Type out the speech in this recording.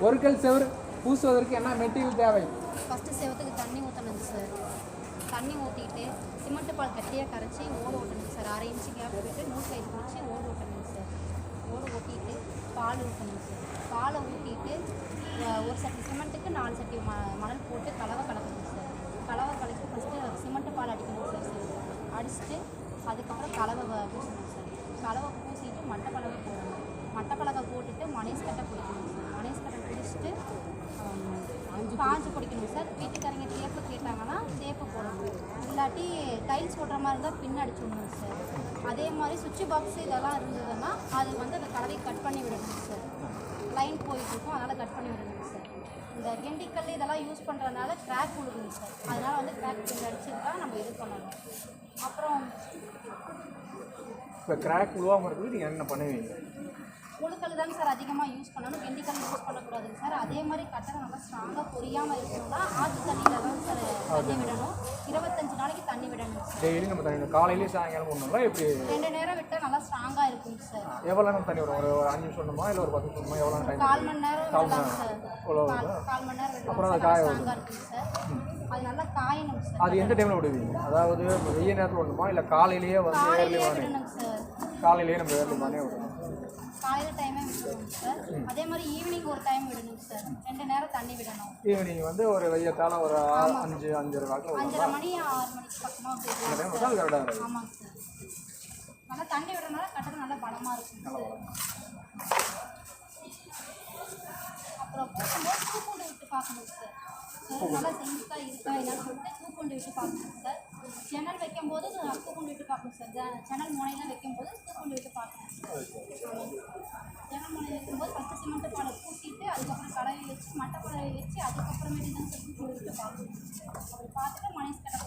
ஒரு கல் செவுரு பூசுவதற்கு என்ன மெட்டீரியல் தேவை? ஃபஸ்ட்டு செவத்துக்கு தண்ணி ஊற்றணுங்க சார். தண்ணி ஊற்றிட்டு சிமெண்ட் பால் கட்டியாக கரைச்சி ஓடு ஓட்டணுங்க சார். 1/2 இன்ச்சு கேப் விட்டு நூல் கயிறு பிடிச்சி ஓடு ஓட்டணுங்க சார். ஓடு ஓட்டிட்டு பால் ஊற்றணுங்க சார். பாலை ஊற்றிட்டு ஒரு சட்டி சிமெண்ட்டுக்கு 4 சட்டி மணல் போட்டு கலவை கலக்கணுங்க சார். கலவை கலக்கி ஃபஸ்ட்டு சிமெண்ட்டு பால் அடிக்கணும் சார். அடிச்சுட்டு அதுக்கப்புறம் கலவை பூசணும் சார். கலவை பூசிட்டு மட்டைப்பலகை போடணும். மட்டைப்பலகை போட்டுட்டு மணேஸ் கட்டை பிடிக்கணும் சார். மணேஸ் கட்டை பிடிச்சிட்டு காஞ்சி பிடிக்கணும் சார். வீட்டுக்காரங்க தேப்பு கேட்டாங்கன்னா தேப்பு போடணும். இல்லாட்டி டைல்ஸ் போடுற மாதிரி இருந்தால் பின் அடிச்சு விடணும் சார். அதே மாதிரி சுவிட்சு பாக்ஸ் இதெல்லாம் இருந்ததுன்னா அது வந்து அந்த கலவையை கட் பண்ணி விடணும் சார். லைன் போயிட்டுருக்கும், அதனால் கட் பண்ணி விடணும் சார். இந்த கெண்டிக்கல் இதெல்லாம் யூஸ் பண்ணுறதுனால கிராக் விழுகுங்க சார். அதனால் வந்து கிராக் பின் அடிச்சுட்டு தான் நம்ம இது பண்ணணும். அப்புறம் இப்போ கிராக் விழுவாமல் இருக்குது நீங்கள் என்ன பண்ணுவீங்க? முழுக்கல் தாங்க சார் அதிகமாக யூஸ் பண்ணணும். கெண்டிக்கல் யூஸ் பண்ணக்கூடாதுங்க சார். அதே மாதிரி கட்டணம் நல்லா ஸ்ட்ராங்காக பொரியாமல் இருக்கணும்னா ஆற்று தண்ணியில் தான் சார் தண்ணி விடணும். 25 நாளைக்கு தண்ணி விடணும் சார். டெய்லி நம்ம தண்ணி காலையிலேயே சாயங்காலம் ஒன்றுங்களா எப்படி? 2 நேரம் விட்டால் நல்லா ஸ்ட்ராங்காக இருக்குங்க சார். எவ்வளோ நேரம் தண்ணி வரும்? ஒரு 5 நிமிஷம் வேணுமா இல்லை ஒரு 10 நிமிஷமா? எவ்வளோ டைம்? 1/4 மணி நேரம் விடலாம் சார். 1/4 மணி நேரம் விடலாம். அப்புறம் அது காய ஸ்ட்ராங்காக இருக்குங்க சார். அது நல்லா காயணும் சார். அது எந்த டைமில் விடுவீங்க? அதாவது வெய்ய நேரத்தில் விடணுமா இல்லை காலையிலேயே வந்து காலையிலேயே விடணுங்க சார். காலையிலேயே நம்ம ஏர்லி மார்னிங் விடணும். காலையில் டைமே விடணும் சார். அதே மாதிரி ஈவினிங் ஒரு டைம் விடணும் சார். 2 நேரம் தண்ணி விடணும். ஈவினிங் வந்து ஒரு வெய்யத்தால் ஒரு 5-5:30 வாக்கில் 5:30 மணி 6 மணிக்கு பக்கமாக போயிடலாம் சார். அது கரெக்டாக இருக்கும். ஆமாங்க சார். நல்லா தண்ணி விடுறதுனால கட்டடம் நல்லா பலமாக இருக்கும் சார். அப்புறம் பூக்கும்போது பூக்குண்டு விட்டு பார்க்கணும் சார். நல்லா செஞ்சுதான் இருக்கா என்னன்னு சொல்லிட்டு பூக்குண்டு விட்டு பார்க்கணும் சார். ஜன்னல் வைக்கும்போது பூக்குண்டு விட்டு பார்க்கணும் சார். ஜன்னல் முனையெல்லாம் வைக்கும்போது பூக்குண்டு விட்டு பார்க்கணும் சார். ஜன்னல் முனை வைக்கும்போது ஃபஸ்ட்டு சிமெண்ட் பாலை பூசிட்டு அதுக்கப்புறம் கலவை வச்சு மட்டை கலவை வச்சு அதுக்கப்புறமேட்டு தான் சார் பூக்குண்டு விட்டு பார்க்கணும். அப்படி பார்த்துட்டு மணேஸ் கட்டை